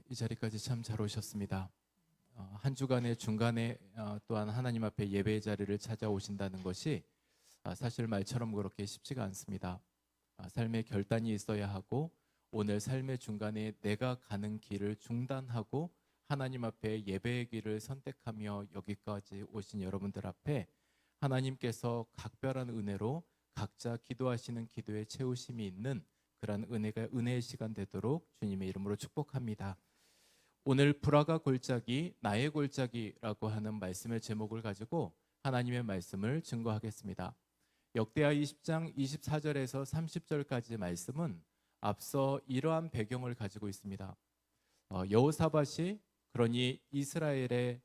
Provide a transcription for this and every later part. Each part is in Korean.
이 자리까지 참 잘 오셨습니다. 한 주간의 중간에 또한 하나님 앞에 예배의 자리를 찾아오신다는 것이 사실 말처럼 그렇게 쉽지가 않습니다. 삶의 결단이 있어야 하고 오늘 삶의 중간에 내가 가는 길을 중단하고 하나님 앞에 예배의 길을 선택하며 여기까지 오신 여러분들 앞에 하나님께서 각별한 은혜로 각자 기도하시는 기도에 채우심이 있는 그런 은혜의 시간 되도록 주님의 이름으로 축복합니다. 오늘 불화가 골짜기 나의 골짜기라고 하는 말씀의 제목을 가지고 하나님의 말씀을 증거하겠습니다. 역대하 20장 24절에서 30절까지 말씀은 앞서 이러한 배경을 가지고 있습니다. 여호사밧이 그러니 이스라엘의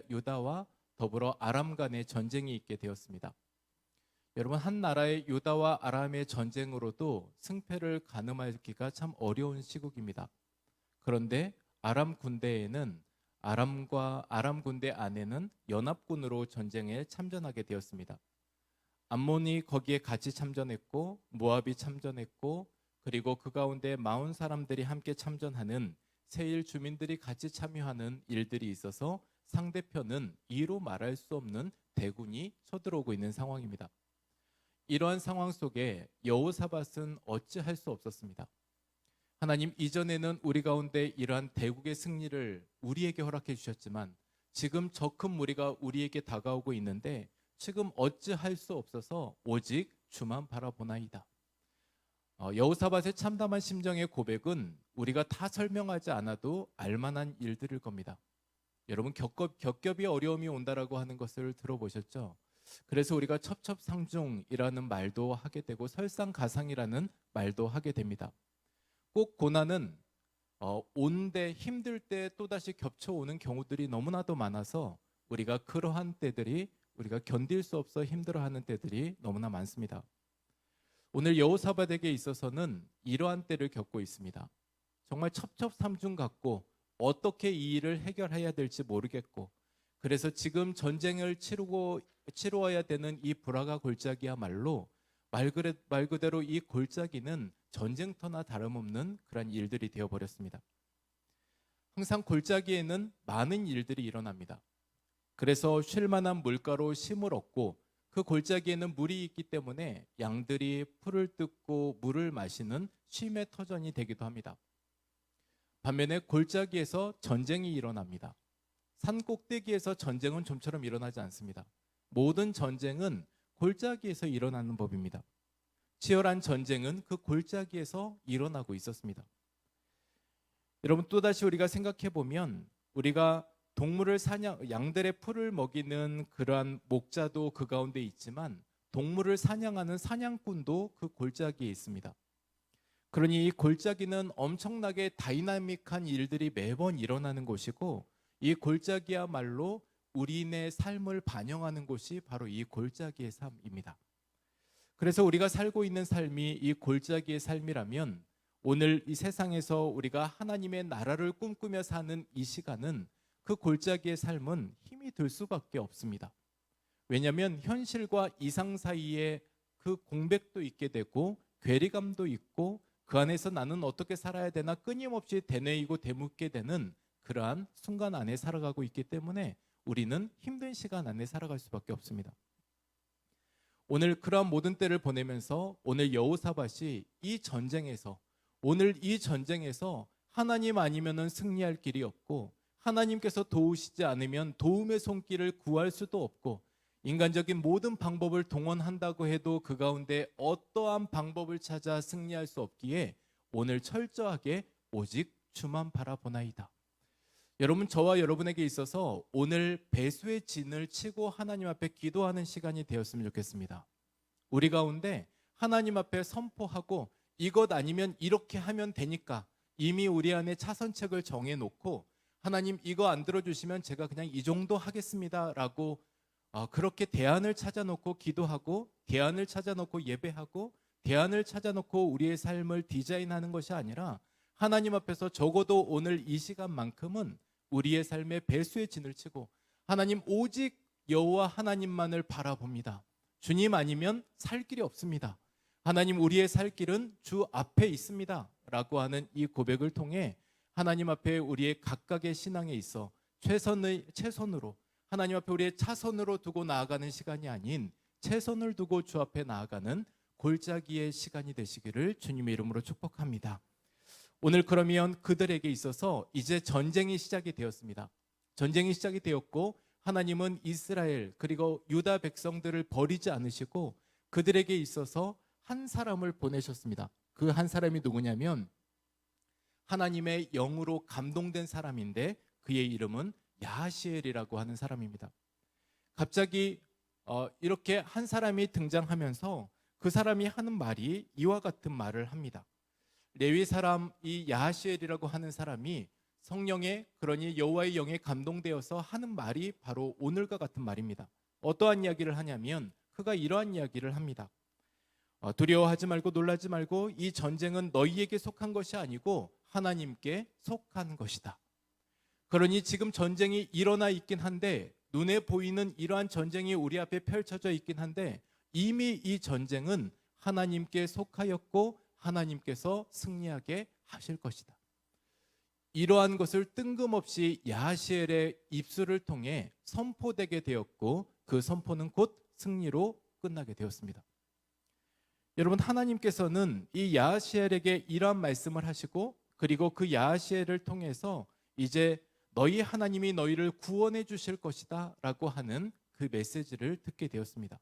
유다와 더불어 아람 간의 전쟁이 있게 되었습니다. 여러분, 한 나라의 유다와 아람의 전쟁으로도 승패를 가늠하기가 참 어려운 시국입니다. 그런데 아람 군대 안에는 연합군으로 전쟁에 참전하게 되었습니다. 암몬이 거기에 같이 참전했고 모압이 참전했고 그리고 그 가운데 마온 사람들이 함께 참전하는 세일 주민들이 같이 참여하는 일들이 있어서 상대편은 이로 말할 수 없는 대군이 쳐들어오고 있는 상황입니다. 이러한 상황 속에 여호사밧은 어찌할 수 없었습니다. 하나님, 이전에는 우리 가운데 이러한 대국의 승리를 우리에게 허락해 주셨지만 지금 저 큰 무리가 우리에게 다가오고 있는데 지금 어찌할 수 없어서 오직 주만 바라보나이다. 여호사밧의 참담한 심정의 고백은 우리가 다 설명하지 않아도 알만한 일들일 겁니다. 여러분, 겹겹이 어려움이 온다라고 하는 것을 들어보셨죠? 그래서 우리가 첩첩상중이라는 말도 하게 되고 설상가상이라는 말도 하게 됩니다. 꼭 고난은 온데 힘들 때 또다시 겹쳐오는 경우들이 너무나도 많아서 우리가 그러한 때들이 우리가 견딜 수 없어 힘들어하는 때들이 너무나 많습니다. 오늘 여호사밧에게 있어서는 이러한 때를 겪고 있습니다. 정말 첩첩삼중 같고 어떻게 이 일을 해결해야 될지 모르겠고 그래서 지금 전쟁을 치루어야 되는 이 불화가 골짜기야말로 말 그대로 이 골짜기는 전쟁터나 다름없는 그런 일들이 되어버렸습니다. 항상 골짜기에는 많은 일들이 일어납니다. 그래서 쉴만한 물가로 쉼을 얻고 그 골짜기에는 물이 있기 때문에 양들이 풀을 뜯고 물을 마시는 쉼의 터전이 되기도 합니다. 반면에 골짜기에서 전쟁이 일어납니다. 산 꼭대기에서 전쟁은 좀처럼 일어나지 않습니다. 모든 전쟁은 골짜기에서 일어나는 법입니다. 치열한 전쟁은 그 골짜기에서 일어나고 있었습니다. 여러분, 또다시 우리가 생각해 보면 우리가 양들의 풀을 먹이는 그러한 목자도 그 가운데 있지만 동물을 사냥하는 사냥꾼도 그 골짜기에 있습니다. 그러니 이 골짜기는 엄청나게 다이나믹한 일들이 매번 일어나는 곳이고 이 골짜기야말로 우리의 삶을 반영하는 곳이 바로 이 골짜기의 삶입니다. 그래서 우리가 살고 있는 삶이 이 골짜기의 삶이라면 오늘 이 세상에서 우리가 하나님의 나라를 꿈꾸며 사는 이 시간은 그 골짜기의 삶은 힘이 들 수밖에 없습니다. 왜냐하면 현실과 이상 사이에 그 공백도 있게 되고 괴리감도 있고 그 안에서 나는 어떻게 살아야 되나 끊임없이 되뇌이고 되묻게 되는 그러한 순간 안에 살아가고 있기 때문에 우리는 힘든 시간 안에 살아갈 수밖에 없습니다. 오늘 그러한 모든 때를 보내면서 오늘 여호사밧이 오늘 이 전쟁에서 하나님 아니면은 승리할 길이 없고 하나님께서 도우시지 않으면 도움의 손길을 구할 수도 없고 인간적인 모든 방법을 동원한다고 해도 그 가운데 어떠한 방법을 찾아 승리할 수 없기에 오늘 철저하게 오직 주만 바라보나이다. 여러분, 저와 여러분에게 있어서 오늘 배수의 진을 치고 하나님 앞에 기도하는 시간이 되었으면 좋겠습니다. 우리 가운데 하나님 앞에 선포하고 이것 아니면 이렇게 하면 되니까 이미 우리 안에 차선책을 정해놓고 하나님, 이거 안 들어주시면 제가 그냥 이 정도 하겠습니다 라고 그렇게 대안을 찾아놓고 기도하고 대안을 찾아놓고 예배하고 대안을 찾아놓고 우리의 삶을 디자인하는 것이 아니라 하나님 앞에서 적어도 오늘 이 시간만큼은 우리의 삶에 배수의 진을 치고 하나님, 오직 여호와 하나님만을 바라봅니다. 주님 아니면 살 길이 없습니다. 하나님, 우리의 살 길은 주 앞에 있습니다 라고 하는 이 고백을 통해 하나님 앞에 우리의 각각의 신앙에 있어 최선으로 하나님 앞에 우리의 차선으로 두고 나아가는 시간이 아닌 최선을 두고 주 앞에 나아가는 골짜기의 시간이 되시기를 주님의 이름으로 축복합니다. 오늘 그러면 그들에게 있어서 이제 전쟁이 시작이 되었습니다. 전쟁이 시작이 되었고 하나님은 이스라엘 그리고 유다 백성들을 버리지 않으시고 그들에게 있어서 한 사람을 보내셨습니다. 그 한 사람이 누구냐면 하나님의 영으로 감동된 사람인데 그의 이름은 야하시엘이라고 하는 사람입니다. 갑자기 이렇게 한 사람이 등장하면서 그 사람이 하는 말이 이와 같은 말을 합니다. 레위 사람 이 야하시엘이라고 하는 사람이 성령의 그러니 여호와의 영에 감동되어서 하는 말이 바로 오늘과 같은 말입니다. 어떠한 이야기를 하냐면 그가 이러한 이야기를 합니다. 두려워하지 말고 놀라지 말고 이 전쟁은 너희에게 속한 것이 아니고 하나님께 속한 것이다. 그러니 지금 전쟁이 일어나 있긴 한데 눈에 보이는 이러한 전쟁이 우리 앞에 펼쳐져 있긴 한데 이미 이 전쟁은 하나님께 속하였고 하나님께서 승리하게 하실 것이다. 이러한 것을 뜬금없이 야하시엘의 입술을 통해 선포되게 되었고 그 선포는 곧 승리로 끝나게 되었습니다. 여러분, 하나님께서는 이 야하시엘에게 이러한 말씀을 하시고 그리고 그 야하시엘을 통해서 이제 너희 하나님이 너희를 구원해 주실 것이다 라고 하는 그 메시지를 듣게 되었습니다.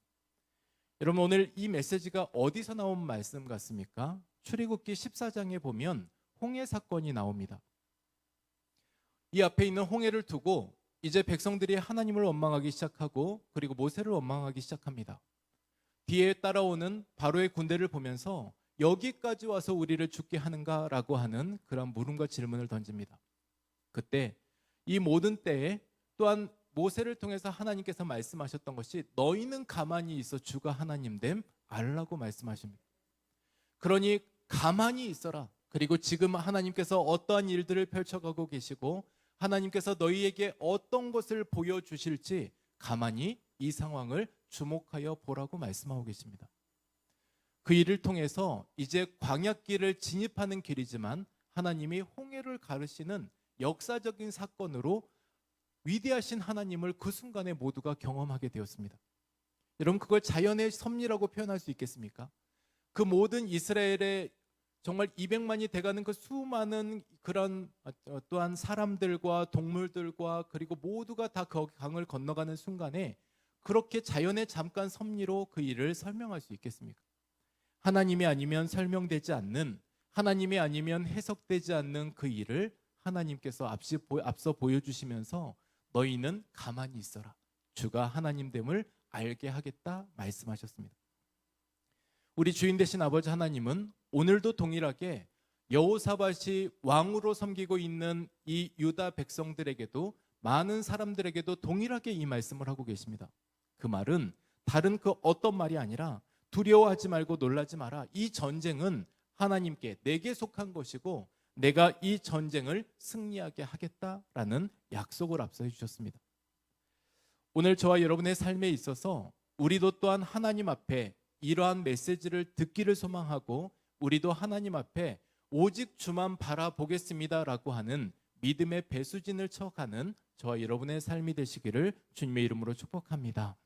여러분, 오늘 이 메시지가 어디서 나온 말씀 같습니까? 출애굽기 14장에 보면 홍해 사건이 나옵니다. 이 앞에 있는 홍해를 두고 이제 백성들이 하나님을 원망하기 시작하고 그리고 모세를 원망하기 시작합니다. 뒤에 따라오는 바로의 군대를 보면서 여기까지 와서 우리를 죽게 하는가라고 하는 그런 물음과 질문을 던집니다. 그때 이 모든 때에 또한 모세를 통해서 하나님께서 말씀하셨던 것이 너희는 가만히 있어 주가 하나님 됨 알라고 말씀하십니다. 그러니 가만히 있어라. 그리고 지금 하나님께서 어떠한 일들을 펼쳐가고 계시고 하나님께서 너희에게 어떤 것을 보여주실지 가만히 이 상황을 주목하여 보라고 말씀하고 계십니다. 그 일을 통해서 이제 광야길을 진입하는 길이지만 하나님이 홍해를 가르시는 역사적인 사건으로 위대하신 하나님을 그 순간에 모두가 경험하게 되었습니다. 여러분, 그걸 자연의 섭리라고 표현할 수 있겠습니까? 그 모든 이스라엘의 정말 200만이 돼가는 그 수많은 그런 또한 사람들과 동물들과 그리고 모두가 다 그 강을 건너가는 순간에 그렇게 자연의 잠깐 섭리로 그 일을 설명할 수 있겠습니까? 하나님이 아니면 설명되지 않는, 하나님이 아니면 해석되지 않는 그 일을 하나님께서 앞서 보여주시면서 너희는 가만히 있어라. 주가 하나님됨을 알게 하겠다 말씀하셨습니다. 우리 주인 되신 아버지 하나님은 오늘도 동일하게 여호사밧이 왕으로 섬기고 있는 이 유다 백성들에게도 많은 사람들에게도 동일하게 이 말씀을 하고 계십니다. 그 말은 다른 그 어떤 말이 아니라 두려워하지 말고 놀라지 마라. 이 전쟁은 하나님께 내게 속한 것이고 내가 이 전쟁을 승리하게 하겠다라는 약속을 앞서 해주셨습니다. 오늘 저와 여러분의 삶에 있어서 우리도 또한 하나님 앞에 이러한 메시지를 듣기를 소망하고 우리도 하나님 앞에 오직 주만 바라보겠습니다라고 하는 믿음의 배수진을 쳐가는 저와 여러분의 삶이 되시기를 주님의 이름으로 축복합니다.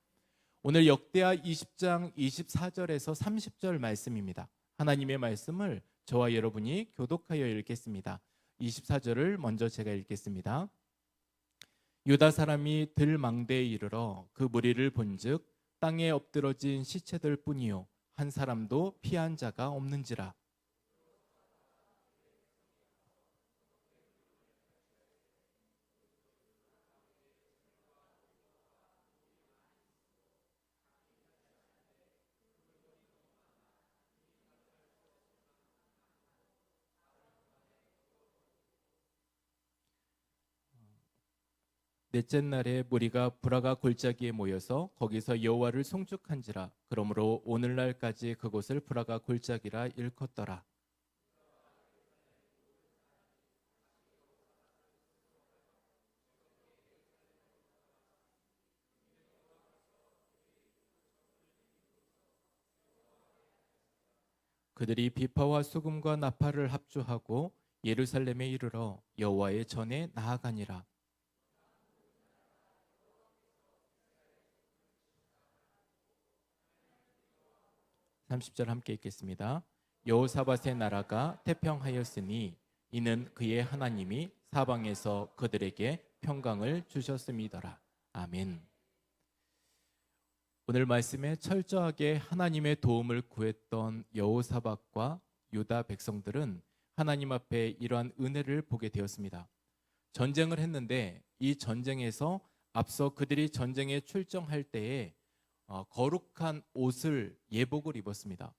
오늘 역대하 20장 24절에서 30절 말씀입니다. 하나님의 말씀을 저와 여러분이 교독하여 읽겠습니다. 24절을 먼저 제가 읽겠습니다. 유다 사람이 들망대에 이르러 그 무리를 본즉 땅에 엎드러진 시체들 뿐이요 한 사람도 피한 자가 없는지라. 넷째 날에 무리가 브라가 골짜기에 모여서 거기서 여호와를 송축한지라. 그러므로 오늘날까지 그곳을 브라가 골짜기라 일컫더라. 그들이 비파와 수금과 나팔을 합주하고 예루살렘에 이르러 여호와의 전에 나아가니라. 30절 함께 읽겠습니다. 여호사밧의 나라가 태평하였으니 이는 그의 하나님이 사방에서 그들에게 평강을 주셨음이더라. 아멘. 오늘 말씀에 철저하게 하나님의 도움을 구했던 여호사밧과 유다 백성들은 하나님 앞에 이러한 은혜를 보게 되었습니다. 전쟁을 했는데 이 전쟁에서 앞서 그들이 전쟁에 출정할 때에 거룩한 옷을 예복을 입었습니다.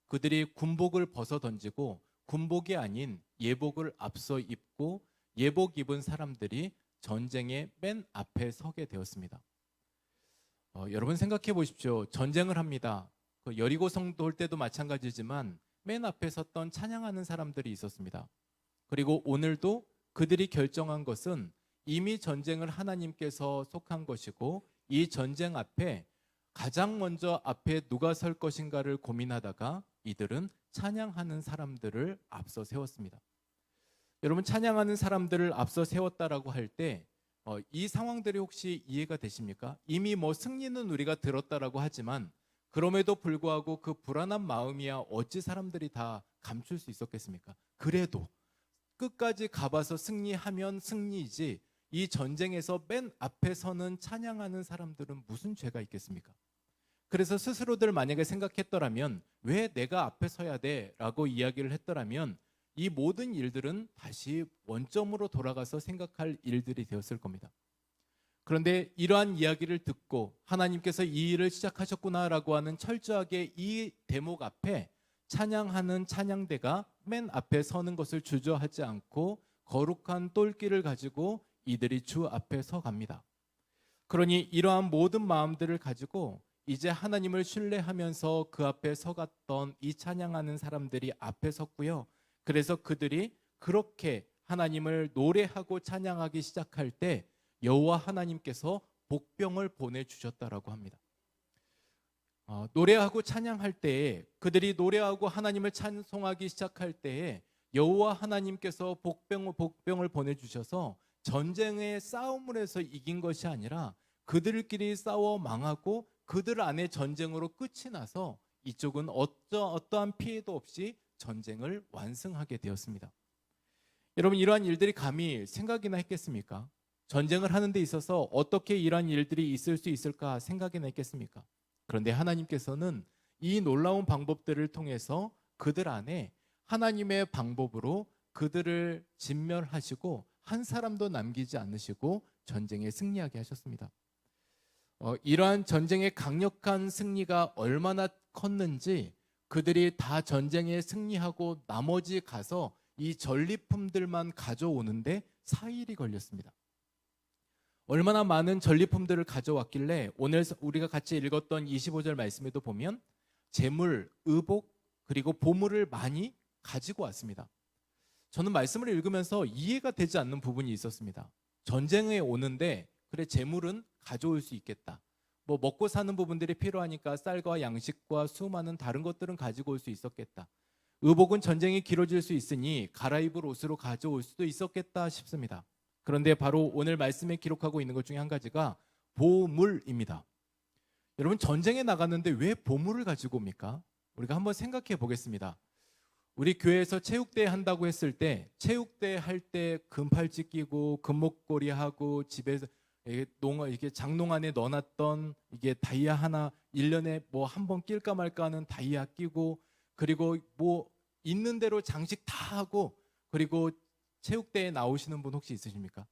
그들이 군복을 벗어 던지고 군복이 아닌 예복을 앞서 입고 예복 입은 사람들이 전쟁의 맨 앞에 서게 되었습니다. 여러분 생각해 보십시오. 전쟁을 합니다. 그 여리고 성도 올 때도 마찬가지지만 맨 앞에 섰던 찬양하는 사람들이 있었습니다. 그리고 오늘도 그들이 결정한 것은 이미 전쟁을 하나님께서 속한 것이고 이 전쟁 앞에 가장 먼저 앞에 누가 설 것인가를 고민하다가 이들은 찬양하는 사람들을 앞서 세웠습니다. 여러분 찬양하는 사람들을 앞서 세웠다라고 할 때 이 상황들이 혹시 이해가 되십니까? 이미 승리는 우리가 들었다라고 하지만 그럼에도 불구하고 그 불안한 마음이야 어찌 사람들이 다 감출 수 있었겠습니까? 그래도 끝까지 가봐서 승리하면 승리이지 이 전쟁에서 맨 앞에 서는 찬양하는 사람들은 무슨 죄가 있겠습니까? 그래서 스스로들 만약에 생각했더라면 왜 내가 앞에 서야 돼? 라고 이야기를 했더라면 이 모든 일들은 다시 원점으로 돌아가서 생각할 일들이 되었을 겁니다. 그런데 이러한 이야기를 듣고 하나님께서 이 일을 시작하셨구나라고 하는 철저하게 이 대목 앞에 찬양하는 찬양대가 맨 앞에 서는 것을 주저하지 않고 거룩한 똘끼를 가지고 이들이 주 앞에 서 갑니다. 그러니 이러한 모든 마음들을 가지고 이제 하나님을 신뢰하면서 그 앞에 서갔던 이 찬양하는 사람들이 앞에 섰고요. 그래서 그들이 그렇게 하나님을 노래하고 찬양하기 시작할 때 여호와 하나님께서 복병을 보내주셨다라고 합니다. 노래하고 찬양할 때에 그들이 노래하고 하나님을 찬송하기 시작할 때에 여호와 하나님께서 복병을 보내주셔서 전쟁의 싸움을 해서 이긴 것이 아니라 그들끼리 싸워 망하고 그들 안에 전쟁으로 끝이 나서 이쪽은 어떠한 피해도 없이 전쟁을 완승하게 되었습니다. 여러분 이러한 일들이 감히 생각이나 했겠습니까? 전쟁을 하는 데 있어서 어떻게 이러한 일들이 있을 수 있을까 생각이나 했겠습니까? 그런데 하나님께서는 이 놀라운 방법들을 통해서 그들 안에 하나님의 방법으로 그들을 진멸하시고 한 사람도 남기지 않으시고 전쟁에 승리하게 하셨습니다. 이러한 전쟁의 강력한 승리가 얼마나 컸는지 그들이 다 전쟁에 승리하고 나머지 가서 이 전리품들만 가져오는데 4일이 걸렸습니다. 얼마나 많은 전리품들을 가져왔길래 오늘 우리가 같이 읽었던 25절 말씀에도 보면 재물, 의복 그리고 보물을 많이 가지고 왔습니다. 저는 말씀을 읽으면서 이해가 되지 않는 부분이 있었습니다. 전쟁에 오는데 그래 재물은 가져올 수 있겠다. 먹고 사는 부분들이 필요하니까 쌀과 양식과 수많은 다른 것들은 가지고 올 수 있었겠다. 의복은 전쟁이 길어질 수 있으니 갈아입을 옷으로 가져올 수도 있었겠다 싶습니다. 그런데 바로 오늘 말씀에 기록하고 있는 것 중에 한 가지가 보물입니다. 여러분 전쟁에 나갔는데 왜 보물을 가지고 옵니까? 우리가 한번 생각해 보겠습니다. 우리 교회에서 체육대회 한다고 했을 때 체육대회 할 때 금팔찌 끼고 금목걸이 하고 집에서 이게 장롱 안에 넣어놨던 이게 다이아 하나 1년에 한 번 낄까 말까 하는 다이아 끼고 그리고 있는 대로 장식 다 하고 그리고 체육대회에 나오시는 분 혹시 있으십니까?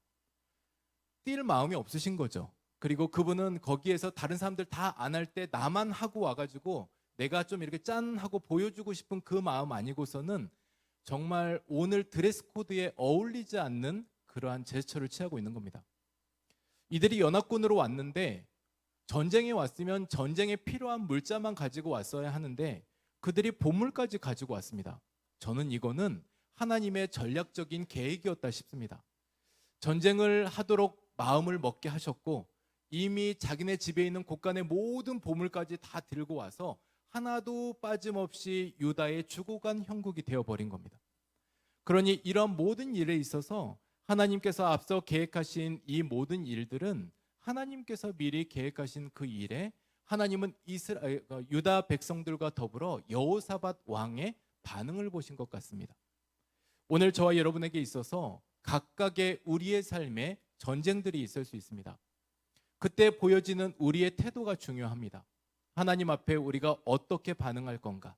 뛸 마음이 없으신 거죠. 그리고 그분은 거기에서 다른 사람들 다 안 할 때 나만 하고 와가지고 내가 좀 이렇게 짠 하고 보여주고 싶은 그 마음 아니고서는 정말 오늘 드레스 코드에 어울리지 않는 그러한 제스처를 취하고 있는 겁니다. 이들이 연합군으로 왔는데 전쟁에 왔으면 전쟁에 필요한 물자만 가지고 왔어야 하는데 그들이 보물까지 가지고 왔습니다. 저는 이거는 하나님의 전략적인 계획이었다 싶습니다. 전쟁을 하도록 마음을 먹게 하셨고 이미 자기네 집에 있는 곳간의 모든 보물까지 다 들고 와서 하나도 빠짐없이 유다의 주고 간 형국이 되어버린 겁니다. 그러니 이런 모든 일에 있어서 하나님께서 앞서 계획하신 이 모든 일들은 하나님께서 미리 계획하신 그 일에 하나님은 유다 백성들과 더불어 여호사밧 왕의 반응을 보신 것 같습니다. 오늘 저와 여러분에게 있어서 각각의 우리의 삶에 전쟁들이 있을 수 있습니다. 그때 보여지는 우리의 태도가 중요합니다. 하나님 앞에 우리가 어떻게 반응할 건가?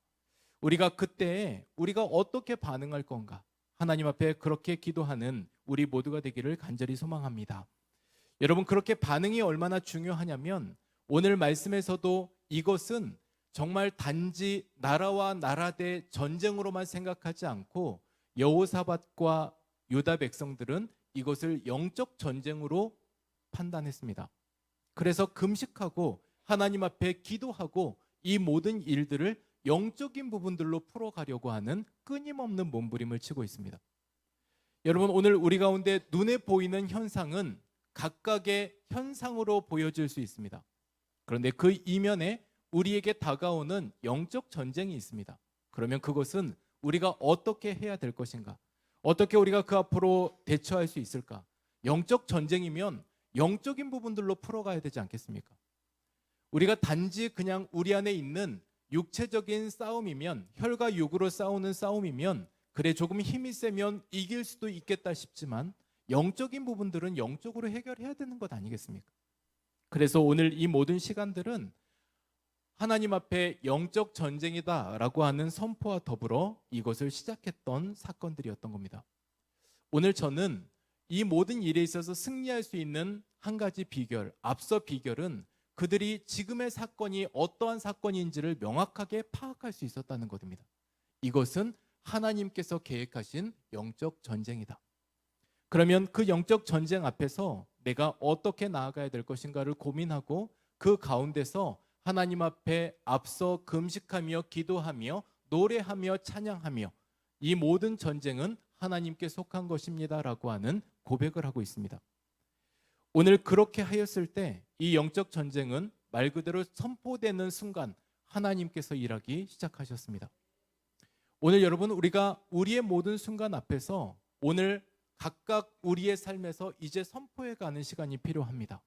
우리가 그때 우리가 어떻게 반응할 건가? 하나님 앞에 그렇게 기도하는 우리 모두가 되기를 간절히 소망합니다. 여러분, 그렇게 반응이 얼마나 중요하냐면 오늘 말씀에서도 이것은 정말 단지 나라와 나라대 전쟁으로만 생각하지 않고 여호사밧과 유다 백성들은 이것을 영적 전쟁으로 판단했습니다. 그래서 금식하고 하나님 앞에 기도하고 이 모든 일들을 영적인 부분들로 풀어가려고 하는 끊임없는 몸부림을 치고 있습니다. 여러분, 오늘 우리 가운데 눈에 보이는 현상은 각각의 현상으로 보여질 수 있습니다. 그런데 그 이면에 우리에게 다가오는 영적 전쟁이 있습니다. 그러면 그것은 우리가 어떻게 해야 될 것인가? 어떻게 우리가 그 앞으로 대처할 수 있을까? 영적 전쟁이면 영적인 부분들로 풀어가야 되지 않겠습니까? 우리가 단지 그냥 우리 안에 있는 육체적인 싸움이면, 혈과 육으로 싸우는 싸움이면 그래 조금 힘이 세면 이길 수도 있겠다 싶지만 영적인 부분들은 영적으로 해결해야 되는 것 아니겠습니까? 그래서 오늘 이 모든 시간들은 하나님 앞에 영적 전쟁이다라고 하는 선포와 더불어 이것을 시작했던 사건들이었던 겁니다. 오늘 저는 이 모든 일에 있어서 승리할 수 있는 한 가지 비결, 앞서 비결은 그들이 지금의 사건이 어떠한 사건인지를 명확하게 파악할 수 있었다는 것입니다. 이것은 하나님께서 계획하신 영적 전쟁이다. 그러면 그 영적 전쟁 앞에서 내가 어떻게 나아가야 될 것인가를 고민하고 그 가운데서 하나님 앞에 앞서 금식하며 기도하며 노래하며 찬양하며 이 모든 전쟁은 하나님께 속한 것입니다라고 하는 고백을 하고 있습니다. 오늘 그렇게 하였을 때 이 영적 전쟁은 말 그대로 선포되는 순간 하나님께서 일하기 시작하셨습니다. 오늘 여러분, 우리가 우리의 모든 순간 앞에서 오늘 각각 우리의 삶에서 이제 선포해가는 시간이 필요합니다.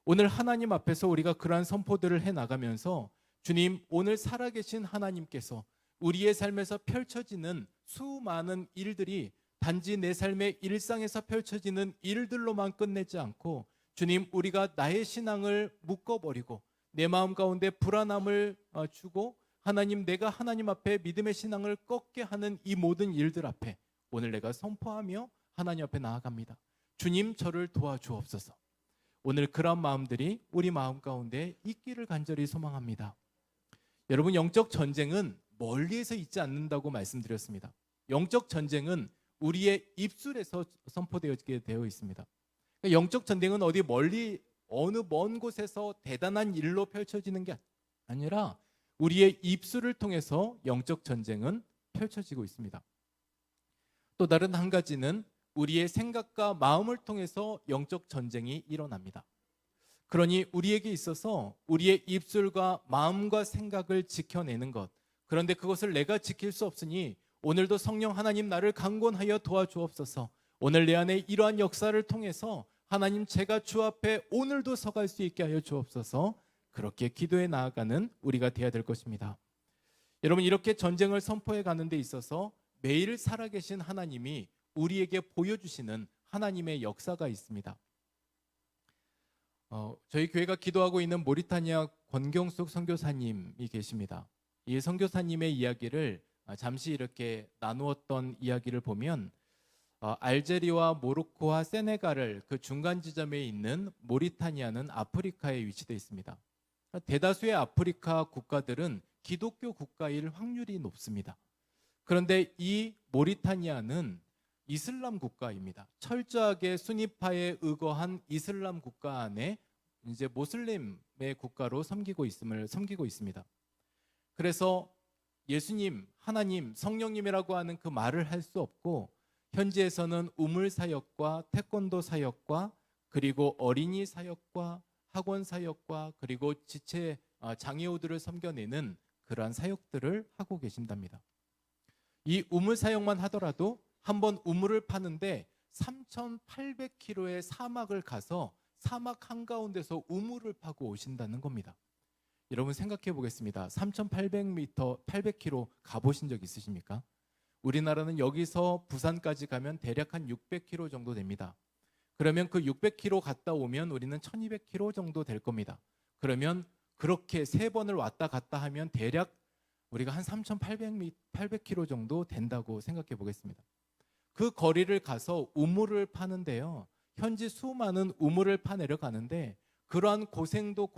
오늘 하나님 앞에서 우리가 그러한 선포들을 해나가면서 주님, 오늘 살아계신 하나님께서 우리의 삶에서 펼쳐지는 수많은 일들이 단지 내 삶의 일상에서 펼쳐지는 일들로만 끝내지 않고 주님, 우리가 나의 신앙을 묶어버리고 내 마음 가운데 불안함을 주고 하나님, 내가 하나님 앞에 믿음의 신앙을 꺾게 하는 이 모든 일들 앞에 오늘 내가 선포하며 하나님 앞에 나아갑니다. 주님, 저를 도와주옵소서. 오늘 그런 마음들이 우리 마음 가운데 있기를 간절히 소망합니다. 여러분, 영적 전쟁은 멀리에서 있지 않는다고 말씀드렸습니다. 영적 전쟁은 우리의 입술에서 선포되게 되어 있습니다. 영적 전쟁은 어디 멀리 어느 먼 곳에서 대단한 일로 펼쳐지는 게 아니라 우리의 입술을 통해서 영적 전쟁은 펼쳐지고 있습니다. 또 다른 한 가지는 우리의 생각과 마음을 통해서 영적 전쟁이 일어납니다. 그러니 우리에게 있어서 우리의 입술과 마음과 생각을 지켜내는 것, 그런데 그것을 내가 지킬 수 없으니 오늘도 성령 하나님, 나를 강권하여 도와주옵소서. 오늘 내 안에 이러한 역사를 통해서 하나님, 제가 주 앞에 오늘도 서갈 수 있게 하여 주옵소서. 그렇게 기도해 나아가는 우리가 되어야 될 것입니다. 여러분, 이렇게 전쟁을 선포해 가는 데 있어서 매일 살아계신 하나님이 우리에게 보여주시는 하나님의 역사가 있습니다. 저희 교회가 기도하고 있는 모리타니아 권경숙 선교사님이 계십니다. 이 선교사님의 이야기를 잠시 이렇게 나누었던 이야기를 보면 알제리와 모로코와 세네갈을 그 중간 지점에 있는 모리타니아는 아프리카에 위치되어 있습니다. 대다수의 아프리카 국가들은 기독교 국가일 확률이 높습니다. 그런데 이 모리타니아는 이슬람 국가입니다. 철저하게 수니파에 의거한 이슬람 국가 안에 이제 모슬림의 국가로 섬기고 있습니다. 그래서 예수님, 하나님, 성령님이라고 하는 그 말을 할 수 없고 현지에서는 우물 사역과 태권도 사역과 그리고 어린이 사역과 학원 사역과 그리고 지체 장애우들을 섬겨내는 그러한 사역들을 하고 계신답니다. 이 우물 사역만 하더라도 한번 우물을 파는데 3,800km의 사막을 가서 사막 한가운데서 우물을 파고 오신다는 겁니다. 여러분 생각해 보겠습니다. 3,800m, 800km 가보신 적 있으십니까? 우리나라는 여기서 부산까지 가면 대략 한 600km 정도 됩니다. 그러면 그 600km 갔다 오면 우리는 1200km 정도 될 겁니다. 그러면 그렇게 3번을 왔다 갔다 하면 대략 우리가 한 3,800km 정도 된다고 생각해 보겠습니다. 그 거리를 가서 우물을 파는데요. 현지 수많은 우물을 파내려 가는데 그러한 고생도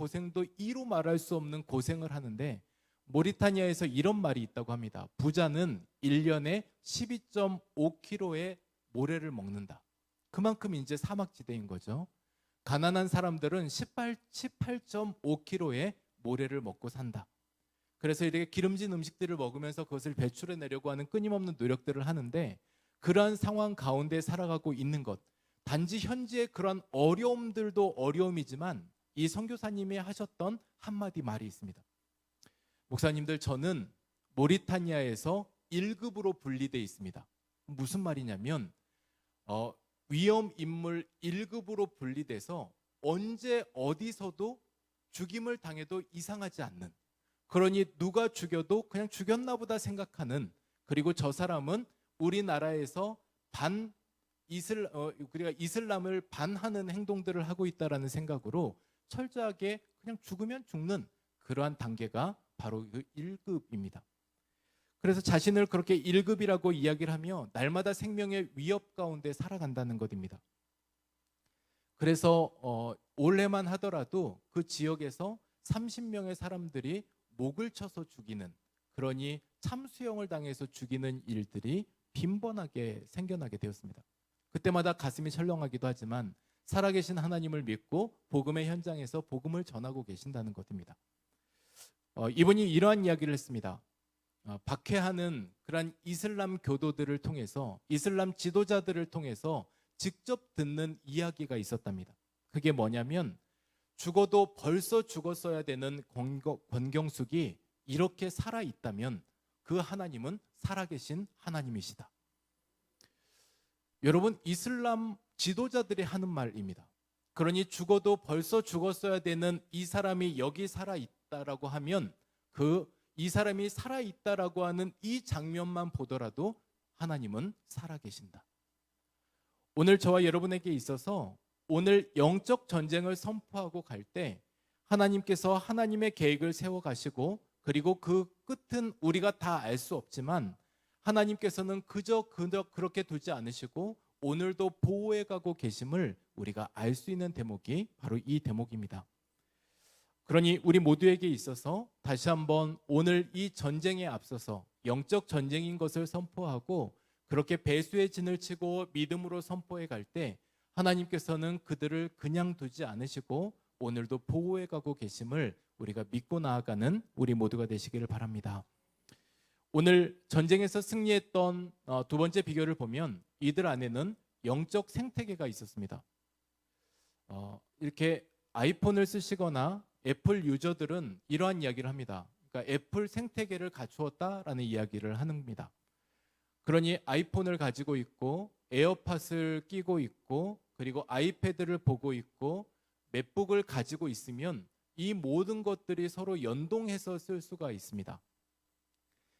이루 말할 수 없는 고생을 하는데 모리타니아에서 이런 말이 있다고 합니다. 부자는 1년에 12.5kg의 모래를 먹는다. 그만큼 이제 사막지대인 거죠. 가난한 사람들은 18.5kg의 모래를 먹고 산다. 그래서 이렇게 기름진 음식들을 먹으면서 그것을 배출해내려고 하는 끊임없는 노력들을 하는데 그러한 상황 가운데 살아가고 있는 것. 단지 현지의 그런 어려움들도 어려움이지만 이 선교사님이 하셨던 한마디 말이 있습니다. 목사님들, 저는 모리타니아에서 1급으로 분리되어 있습니다. 무슨 말이냐면 위험 인물 1급으로 분리돼서 언제 어디서도 죽임을 당해도 이상하지 않는, 그러니 누가 죽여도 그냥 죽였나 보다 생각하는, 그리고 저 사람은 우리나라에서 우리가 이슬람을 반하는 행동들을 하고 있다라는 생각으로 철저하게 그냥 죽으면 죽는 그러한 단계가 바로 그 1급입니다. 그래서 자신을 그렇게 1급이라고 이야기를 하며 날마다 생명의 위협 가운데 살아간다는 것입니다. 그래서 올해만 하더라도 그 지역에서 30명의 사람들이 목을 쳐서 죽이는, 그러니 참수형을 당해서 죽이는 일들이 빈번하게 생겨나게 되었습니다. 그때마다 가슴이 철렁하기도 하지만 살아계신 하나님을 믿고 복음의 현장에서 복음을 전하고 계신다는 것입니다. 이분이 이러한 이야기를 했습니다. 박해하는 그러한 이슬람 교도들을 통해서, 이슬람 지도자들을 통해서 직접 듣는 이야기가 있었답니다. 그게 뭐냐면 죽어도 벌써 죽었어야 되는 권경숙이 이렇게 살아있다면 그 하나님은 살아계신 하나님이시다. 여러분, 이슬람 지도자들이 하는 말입니다. 그러니 죽어도 벌써 죽었어야 되는 이 사람이 여기 살아있다라고 하면 이 사람이 살아있다라고 하는 이 장면만 보더라도 하나님은 살아계신다. 오늘 저와 여러분에게 있어서 오늘 영적 전쟁을 선포하고 갈 때 하나님께서 하나님의 계획을 세워가시고, 그리고 그 끝은 우리가 다 알 수 없지만 하나님께서는 그저 그렇게 두지 않으시고 오늘도 보호해가고 계심을 우리가 알 수 있는 대목이 바로 이 대목입니다. 그러니 우리 모두에게 있어서 다시 한번 오늘 이 전쟁에 앞서서 영적 전쟁인 것을 선포하고 그렇게 배수의 진을 치고 믿음으로 선포해 갈 때 하나님께서는 그들을 그냥 두지 않으시고 오늘도 보호해가고 계심을 우리가 믿고 나아가는 우리 모두가 되시기를 바랍니다. 오늘 전쟁에서 승리했던 두 번째 비결을 보면 이들 안에는 영적 생태계가 있었습니다. 이렇게 아이폰을 쓰시거나 애플 유저들은 이러한 이야기를 합니다. 그러니까 애플 생태계를 갖추었다라는 이야기를 합니다. 그러니 아이폰을 가지고 있고 에어팟을 끼고 있고 그리고 아이패드를 보고 있고 맥북을 가지고 있으면 이 모든 것들이 서로 연동해서 쓸 수가 있습니다.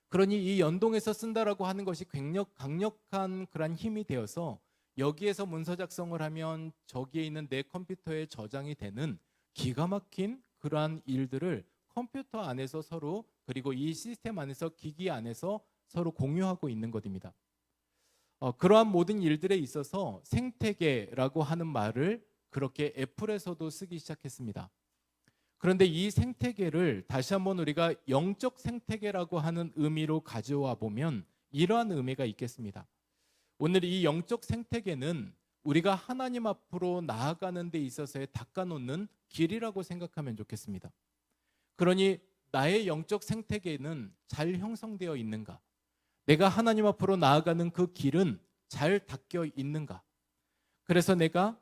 그러니 이 연동해서 쓴다라고 하는 것이 강력한 그런 힘이 되어서 여기에서 문서 작성을 하면 저기에 있는 내 컴퓨터에 저장이 되는 기가 막힌 그러한 일들을 컴퓨터 안에서 서로, 그리고 이 시스템 안에서, 기기 안에서 서로 공유하고 있는 것입니다. 그러한 모든 일들에 있어서 생태계라고 하는 말을 그렇게 애플에서도 쓰기 시작했습니다. 그런데 이 생태계를 다시 한번 우리가 영적 생태계라고 하는 의미로 가져와 보면 이러한 의미가 있겠습니다. 오늘 이 영적 생태계는 우리가 하나님 앞으로 나아가는 데 있어서의 닦아놓는 길이라고 생각하면 좋겠습니다. 그러니 나의 영적 생태계는 잘 형성되어 있는가? 내가 하나님 앞으로 나아가는 그 길은 잘 닦여 있는가? 그래서 내가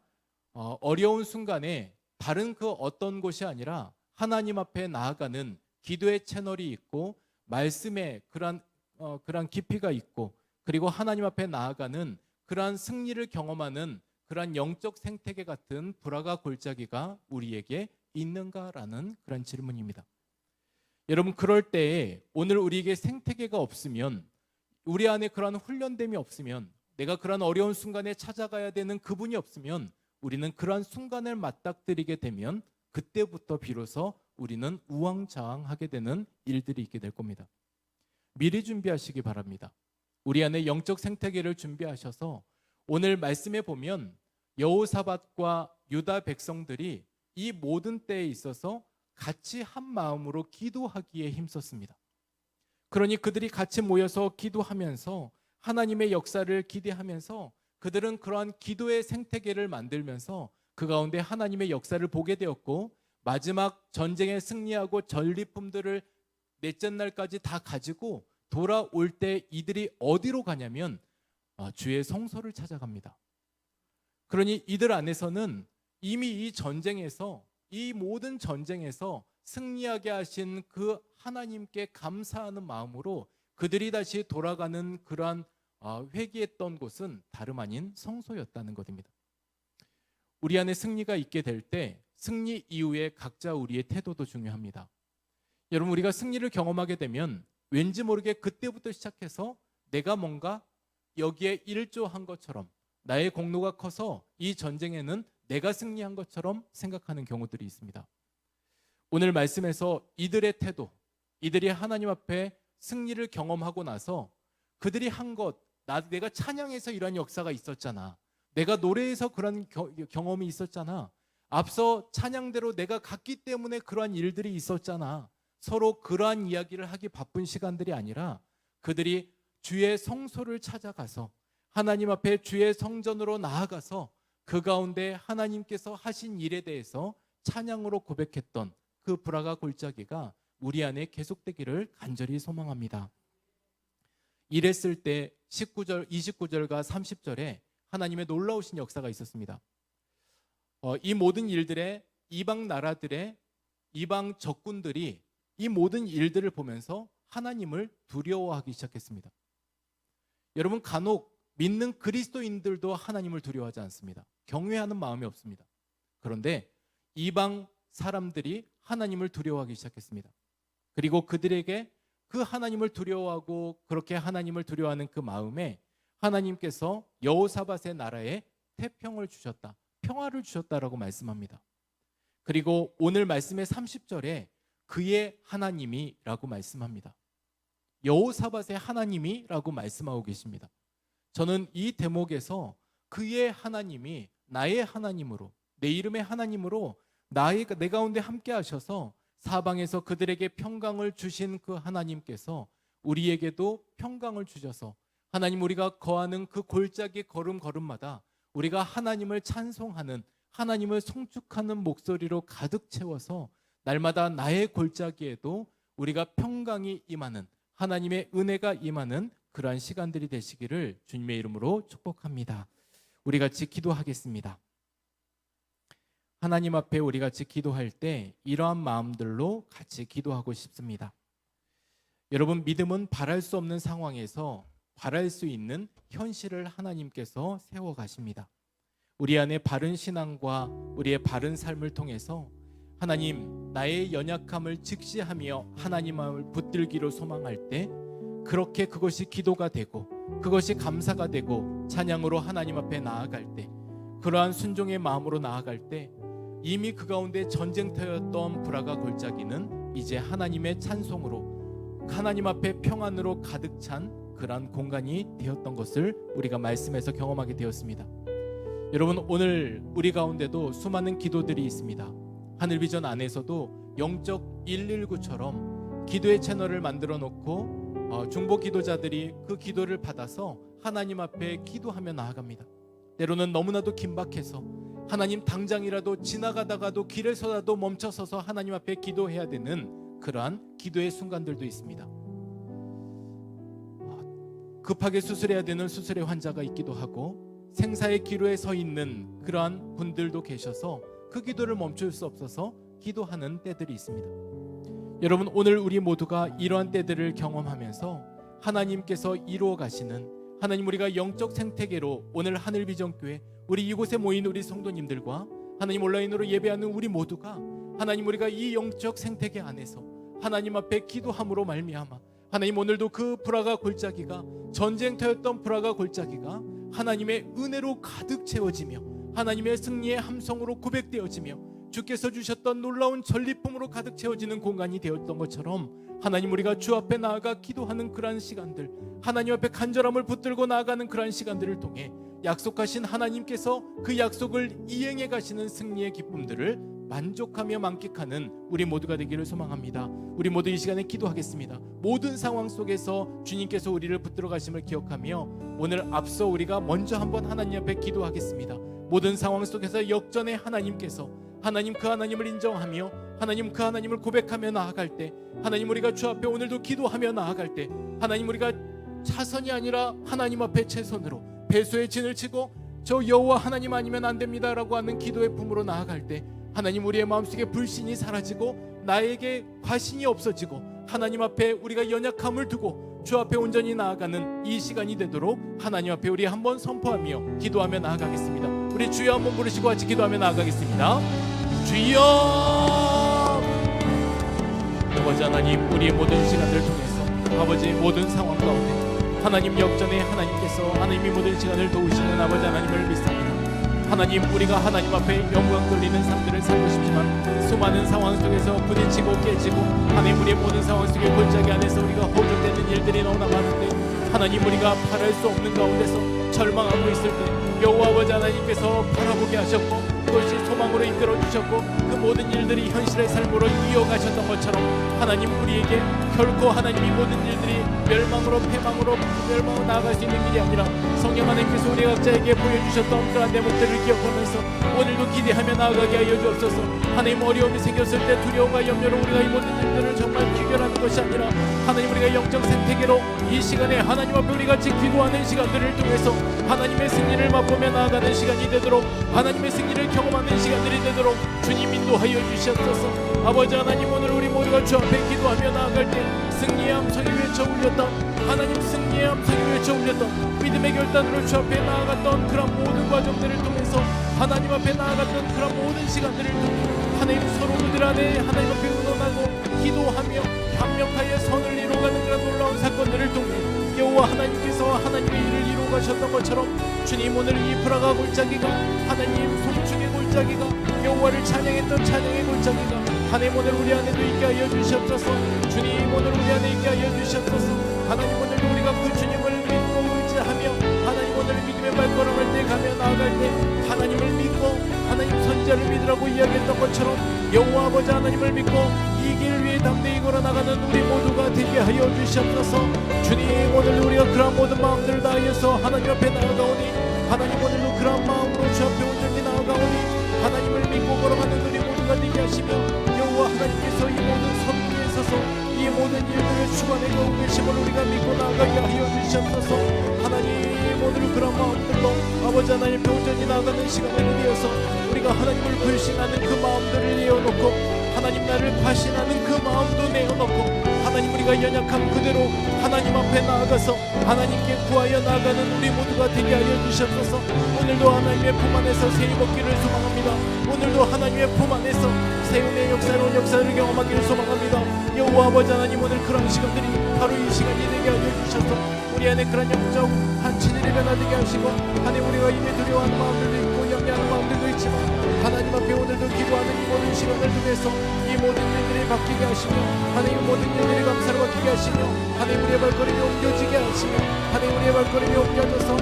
어려운 순간에 다른 그 어떤 곳이 아니라 하나님 앞에 나아가는 기도의 채널이 있고 말씀에 그런 깊이가 있고 그리고 하나님 앞에 나아가는 그러한 승리를 경험하는 그러한 영적 생태계 같은 불화가 골짜기가 우리에게 있는가라는 그런 질문입니다. 여러분, 그럴 때에 오늘 우리에게 생태계가 없으면, 우리 안에 그러한 훈련됨이 없으면, 내가 그러한 어려운 순간에 찾아가야 되는 그분이 없으면 우리는 그러한 순간을 맞닥뜨리게 되면 그때부터 비로소 우리는 우왕좌왕하게 되는 일들이 있게 될 겁니다. 미리 준비하시기 바랍니다. 우리 안에 영적 생태계를 준비하셔서 오늘 말씀에 보면 여호사밧과 유다 백성들이 이 모든 때에 있어서 같이 한 마음으로 기도하기에 힘썼습니다. 그러니 그들이 같이 모여서 기도하면서 하나님의 역사를 기대하면서 그들은 그러한 기도의 생태계를 만들면서 그 가운데 하나님의 역사를 보게 되었고, 마지막 전쟁에 승리하고 전리품들을 넷째 날까지 다 가지고 돌아올 때 이들이 어디로 가냐면 주의 성소를 찾아갑니다. 그러니 이들 안에서는 이미 이 전쟁에서, 이 모든 전쟁에서 승리하게 하신 그 하나님께 감사하는 마음으로 그들이 다시 돌아가는 그러한 회개했던 곳은 다름 아닌 성소였다는 것입니다. 우리 안에 승리가 있게 될 때 승리 이후에 각자 우리의 태도도 중요합니다. 여러분, 우리가 승리를 경험하게 되면 왠지 모르게 그때부터 시작해서 내가 뭔가 여기에 일조한 것처럼, 나의 공로가 커서 이 전쟁에는 내가 승리한 것처럼 생각하는 경우들이 있습니다. 오늘 말씀에서 이들의 태도, 이들이 하나님 앞에 승리를 경험하고 나서 그들이 한 것, 내가 찬양해서 이런 역사가 있었잖아, 내가 노래에서 그런 경험이 있었잖아, 앞서 찬양대로 내가 갔기 때문에 그러한 일들이 있었잖아, 서로 그러한 이야기를 하기 바쁜 시간들이 아니라 그들이 주의 성소를 찾아가서 하나님 앞에 주의 성전으로 나아가서 그 가운데 하나님께서 하신 일에 대해서 찬양으로 고백했던 그 불화가 골짜기가 우리 안에 계속되기를 간절히 소망합니다. 이랬을 때 19절, 29절과 30절에 하나님의 놀라우신 역사가 있었습니다. 이 모든 일들에 이방 나라들의 이방 적군들이 이 모든 일들을 보면서 하나님을 두려워하기 시작했습니다. 여러분, 간혹 믿는 그리스도인들도 하나님을 두려워하지 않습니다. 경외하는 마음이 없습니다. 그런데 이방 사람들이 하나님을 두려워하기 시작했습니다. 그리고 그들에게 그 하나님을 두려워하고 그렇게 하나님을 두려워하는 그 마음에 하나님께서 여호사밧의 나라에 태평을 주셨다, 평화를 주셨다라고 말씀합니다. 그리고 오늘 말씀의 30절에 그의 하나님이라고 말씀합니다. 여호사밧의 하나님이라고 말씀하고 계십니다. 저는 이 대목에서 그의 하나님이 나의 하나님으로, 내 이름의 하나님으로 내 가운데 함께 하셔서 사방에서 그들에게 평강을 주신 그 하나님께서 우리에게도 평강을 주셔서 하나님, 우리가 거하는 그 골짜기 걸음걸음마다 우리가 하나님을 찬송하는, 하나님을 송축하는 목소리로 가득 채워서 날마다 나의 골짜기에도 우리가 평강이 임하는, 하나님의 은혜가 임하는 그러한 시간들이 되시기를 주님의 이름으로 축복합니다. 우리 같이 기도하겠습니다. 하나님 앞에 우리 같이 기도할 때 이러한 마음들로 같이 기도하고 싶습니다. 여러분, 믿음은 바랄 수 없는 상황에서 바랄 수 있는 현실을 하나님께서 세워가십니다. 우리 안에 바른 신앙과 우리의 바른 삶을 통해서 하나님, 나의 연약함을 직시하며 하나님을 붙들기로 소망할 때 그렇게 그것이 기도가 되고 그것이 감사가 되고 찬양으로 하나님 앞에 나아갈 때, 그러한 순종의 마음으로 나아갈 때 이미 그 가운데 전쟁터였던 불화가 골짜기는 이제 하나님의 찬송으로, 하나님 앞에 평안으로 가득 찬 그러한 공간이 되었던 것을 우리가 말씀에서 경험하게 되었습니다. 여러분, 오늘 우리 가운데도 수많은 기도들이 있습니다. 하늘비전 안에서도 영적 119처럼 기도의 채널을 만들어 놓고 중보 기도자들이 그 기도를 받아서 하나님 앞에 기도하며 나아갑니다. 때로는 너무나도 긴박해서 하나님, 당장이라도 지나가다가도 길에서라도 멈춰서서 하나님 앞에 기도해야 되는 그러한 기도의 순간들도 있습니다. 급하게 수술해야 되는 수술의 환자가 있기도 하고 생사의 기로에 서 있는 그러한 분들도 계셔서 그 기도를 멈출 수 없어서 기도하는 때들이 있습니다. 여러분, 오늘 우리 모두가 이러한 때들을 경험하면서 하나님께서 이루어 가시는, 하나님 우리가 영적 생태계로 오늘 하늘비전교회 우리 이곳에 모인 우리 성도님들과 하나님 온라인으로 예배하는 우리 모두가 하나님 우리가 이 영적 생태계 안에서 하나님 앞에 기도함으로 말미암아 하나님 오늘도 그 불화가 골짜기가 전쟁터였던 불화가 골짜기가 하나님의 은혜로 가득 채워지며 하나님의 승리의 함성으로 고백되어지며 주께서 주셨던 놀라운 전리품으로 가득 채워지는 공간이 되었던 것처럼 하나님 우리가 주 앞에 나아가 기도하는 그러한 시간들, 하나님 앞에 간절함을 붙들고 나아가는 그러한 시간들을 통해 약속하신 하나님께서 그 약속을 이행해 가시는 승리의 기쁨들을 만족하며 만끽하는 우리 모두가 되기를 소망합니다. 우리 모두 이 시간에 기도하겠습니다. 모든 상황 속에서 주님께서 우리를 붙들어 가심을 기억하며 오늘 앞서 우리가 먼저 한번 하나님 앞에 기도하겠습니다. 모든 상황 속에서 역전의 하나님께서 하나님 그 하나님을 인정하며 하나님 그 하나님을 고백하며 나아갈 때 하나님 우리가 주 앞에 오늘도 기도하며 나아갈 때 하나님 우리가 차선이 아니라 하나님 앞에 최선으로 배수의 진을 치고 저 여호와 하나님 아니면 안 됩니다라고 하는 기도의 품으로 나아갈 때 하나님 우리의 마음속에 불신이 사라지고 나에게 과신이 없어지고 하나님 앞에 우리가 연약함을 두고 주 앞에 온전히 나아가는 이 시간이 되도록 하나님 앞에 우리 한번 선포하며 기도하며 나아가겠습니다. 우리 주여 한번 부르시고 같이 기도하며 나아가겠습니다. 주여 아버지 하나님 우리의 모든 시간들을 통해서 아버지의 모든 상황 가운데 하나님 역전의 하나님께서 하나님이 모든 시간을 도우시는 아버지 하나님을 믿습니다. 하나님 우리가 하나님 앞에 영광 돌리는 삶들을 살고 싶지만 수많은 상황 속에서 부딪히고 깨지고 하나님 우리의 모든 상황 속에 골짜기 안에서 우리가 호전되는 일들이 너무나 많은데 하나님 우리가 바랄 수 없는 가운데서 절망하고 있을 때 여호와 아버지 하나님께서 바라보게 하셨고 그것이 소망으로 이끌어 주셨고 그 모든 일들이 현실의 삶으로 이어가셨던 것처럼 하나님 우리에게 결코 하나님이 모든 일들이 멸망으로 나아갈 수 있는 일이 아니라 성령 하나님께서 우리 각자에게 보여주셨던 그런 대목들을 기억하면서 오늘도 기대하며 나아가게 하여 주옵소서. 하나님 어려움이 생겼을 때 두려움과 염려로 우리가 이 모든 일들을 정말 귀결하는 것이 아니라 하나님 우리가 영적 생태계로 이 시간에 하나님 앞에 우리 같이 기도하는 시간들을 통해서 하나님의 승리를 맛보며 나아가는 시간이 되도록 하나님의 승리를 경험하는 시간들이 되도록 주님 인도하여 주시옵소서. 아버지 하나님 오늘 우리 모두가 주 앞에 기도하며 나아갈 때 승리의 함성이 외쳐 울렸던 하나님 승리의 함성이 외쳐 울렸던 믿음의 결단으로 주 앞에 나아갔던 그런 모든 과정들을 통해서 하나님 앞에 나아갔던 그런 모든 시간들을 통해 하나님 서로 그들 안에 하나님 앞에 의논하고 기도하며 협력하여 선을 이루어가는 그런 놀라운 사건들을 통해 여호와 하나님께서 하나님의 일을 이루어 가셨던 것처럼 주님 오늘 이 불화가 골짜기가 하나님 송축의 골짜기가 여호와를 찬양했던 찬양의 골짜기가 하나님 오늘 우리 안에도 있게 하여 주시옵소서. 주님 오늘 우리 안에 있게 하여 주시옵소서. 하나님 오늘도 우리가 그 주님을 믿고 의지하며 하나님 오늘 믿음의 발걸음을 떼가며 나아갈 때 하나님을 믿고 하나님 선지자를 믿으라고 이야기했던 것처럼 여호와 아버지 하나님을 믿고 이 길 위에 담대히 걸어나가는 우리 모두가 되게 하여 주시옵소서. 주님 오늘 우리가 그러한 모든 마음들을 다하여서 하나님 앞에 나아가오니 하나님 오늘도 그러한 마음으로 주 앞에 온전히 나아가오니 하나님을 믿고 걸어가는 우리 모두가 되게 하시며 여호와 하나님께서 이 모든 선교에 있어서 이 모든 일들을 주관하고 계심을 우리가 믿고 나아가게 하여 주시옵소서. 하나님 오늘 그런 마음들로 아버지 하나님 온전히 나아가는 시간을 위해서 우리가 하나님을 불신하는 그 마음들을 내어놓고 하나님 나를 과신하는 그 마음도 내어놓고 하나님 우리가 연약함 그대로 하나님 앞에 나아가서 하나님께 구하여 나아가는 우리 모두가 되게 하여 주시옵소서. 오늘도 하나님의 품 안에서 새 입었기를 소망합니다. 오늘도 하나님의 품 안에서 새운의 역사로운 역사를 경험하기를 소망합니다. 여호와 아버지 하나님 오늘 그런 시간들이 바로 이 시간이 되게 하여 주셔서 우리 안에 그런 영적 한치들이 변화되게 하시고 하나님 우리가 이미 두려워하는 마음들도 있고 염려하는 마음들도 있지만 하나님 앞에 오늘도 기도하는 이 모든 시간을 통해서 이 모든 일들이 바뀌게 하시며 하나님 모든 일들이 감사로 바뀌게 하시며 하나님 우리의 발걸음이 옮겨지게 하시며 하나님 우리의 발걸음이 옮겨져서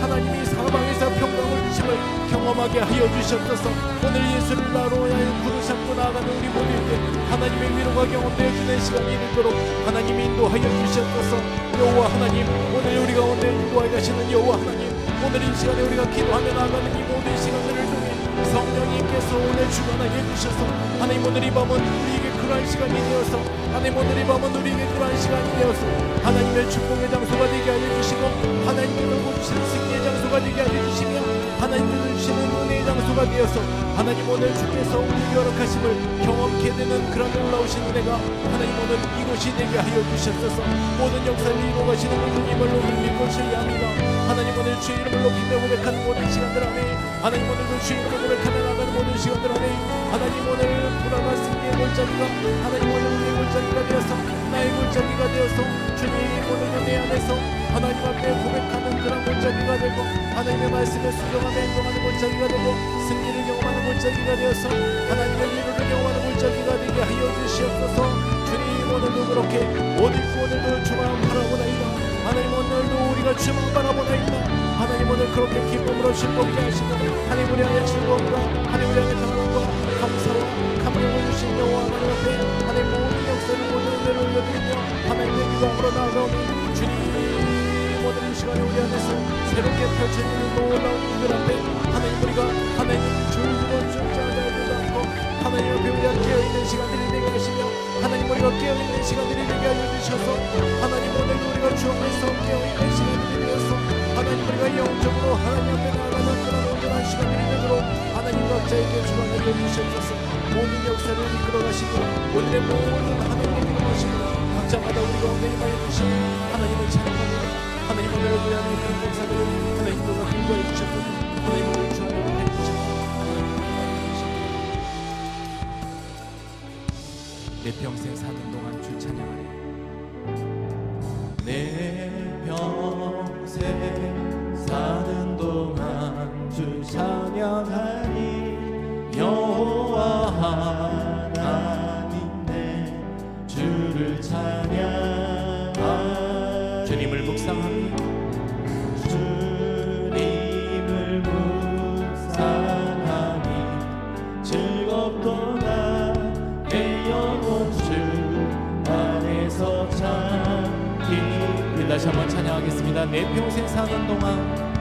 하나님이 사방에서 평강을 주심을 경험하게 하여 주셨소서. 오늘 예수를 나로 하여 부르짖고 나아가는 우리 모두에게 하나님의 위로가 경험되어 주는 시간이 되도록 하나님이 인도하여 주셨소서. 여호와 하나님 오늘 우리가 오늘 인도하여 가시는 여호와 하나님 오늘 이 시간에 우리가 기도하며 나아가는 이 모든 시간들을 통해 성령님께서 오늘 주관하여 주셔서 하나님 오늘 이 밤은 우리에게 그러한 시간이 되어서 하나님 오늘 이 밤은 우리에게 그러한 시간이 되어서 하나님의 축복의 장소가 되게 하여 주시고 하나님께서 주시는 승리의 장소가 되게 하여 주시며 하나님께서 주시는 은혜의 장소가 되어서 하나님 오늘 주께서 우리에게 허락하심을 경험케 되는 그런 놀라우신 은혜가 하나님 오늘 이곳이 되게 하여 주셨소서. 모든 역사를 이루어 가시는 주님을 믿고 신뢰합니다. 하나님 오늘 주의 이름을 높이며 고백하는 모든 시간들 안에 하나님 오늘도 주의 이름을 고백하며 나가는 모든 시간들 안에 하나님 오늘 돌아가 승리의 골짜기가 하나님 오늘 우리의 골짜기가 되어서 나의 골짜기가 되어서 주님 오늘 내 안에서 하나님 앞에 고백하는 그런 골짜기가 되고 하나님의 말씀에 순종하며 행동하는 골짜기가 되고 승리를 경험하는 골짜기가 되어서 하나님의 위로를 경험하는 골짜기가 되게 하여 주시옵소서. 주님 오늘도 그렇게 어디 있고 오늘도 주만 바라보나이다. 하나님 오늘도 우리가 주만 바라보나이다. 하나님 오늘 그렇게 기쁨으로 즐겁게 하시고 하나님 우리 안에 즐거움과 하나님 우리 안에 평안과 감사와 감격을 주신 여호와 하나님 앞에 하나님 모든 역사를 모든 은혜를 올려드리며 하나님의 기도함으로 나아가오니 주님 오늘 이 시간에 우리 안에서 새롭게 펼쳐지는 놀라운 일들 앞에 하나님 우리가 하나님 졸고 쫓아다니지도 않고 하나님 앞에 우리가 깨어있는 시간들이 되게 하시며 하나님 우리가 깨어있는 시간들이 되게 하여 주셔서 하나님 오늘도 우리가 주 안에서 깨어있는 시간들이 되어서 하나님 우리가 영적으로 하나님 앞에 나아가는 그런 온전한 시간들이 되도록 하나님 각자에게 주관을 해주시옵소서. 모든 역사를 이끌어 가시고 오늘의 모든 하나님의 기도하시고 각자마다 우리 가운데 임하여 주신 하나님을 찬양합니다. 하나님 오늘 우리 안에 그런 역사들을 하나님께서 공부해 주셨고 하나님 오늘 주관을 해주셨고 내 평생 사는 동안 주 찬양하리. 내 평생 사는 동안 주 찬양하리. 여호와 하나님 내 주를 찬양하리. 주님을 묵상하리. 주님을 묵상하리. 즐겁도다 내 영혼 주 안에서 참기. 우리 다시 한번 찬양하겠습니다. 내 평생 사는 동안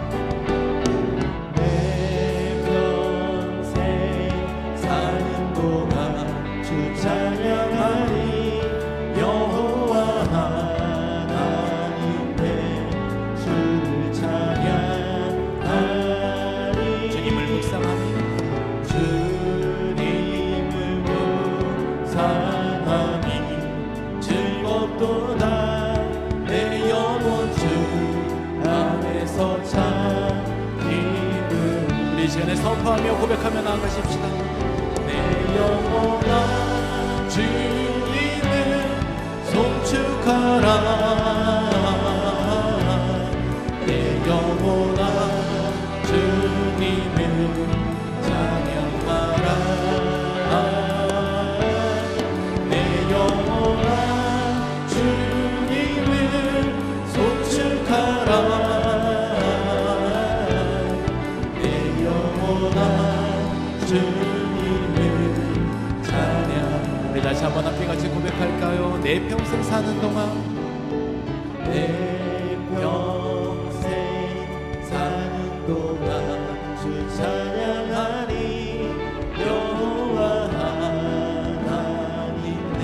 찬양하리. 여호와 하나님 내 주를 찬양하리. 주님을 묵상하리. 주님을 묵상하리. 즐겁도다 내 영혼 주 안에서 참기를. 우리 이 시간에 선포하며 고백하며 나아가십시다. 내 영혼아 주님을 송축하라. 내 영혼아 주님을 찬양하라. 내 영혼아 주님을 송축하라. 내 영혼아 주님을 찬양. 우리 다시 한번 함께 같이 고백할까요? 내 평생 사는 동안 내 평생 사는 동안 주 찬양하리. 여호와 하나님 내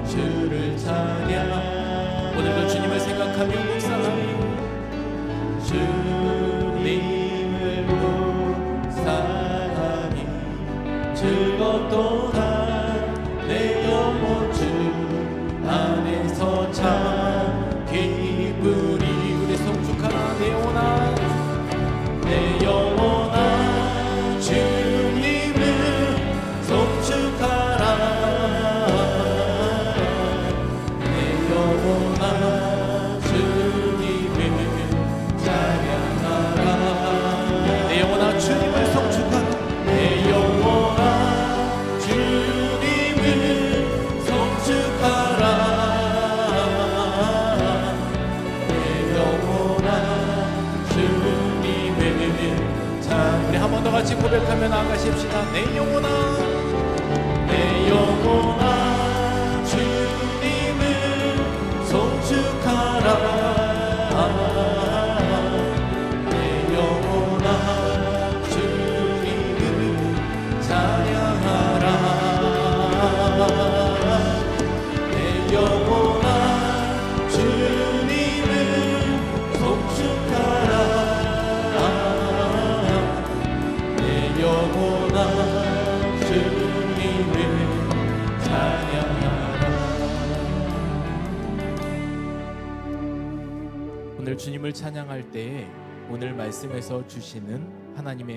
주를 찬양. 오늘도 주님을 생각하며 묵상하리. 주님을 묵상하리. 즐겁도다 내 영혼 주 안에서 참 기쁘리. 우리 송축하라. 내 영혼아 내 영혼아 주님을 송축하라. 내 영혼아 주님을 찬양하라. 내 영혼아 주님을 송축하라. 내 영혼아 한 번 더 같이 고백하며 나아가십시다. 내 영혼아 내 영혼아 주님을 송축하라. 내 영혼아 주님을 찬양하라. 내 영혼아 주님을 송축하라. 오늘 주님을 찬양할 때에 오늘 말씀에서 주시는 하나님의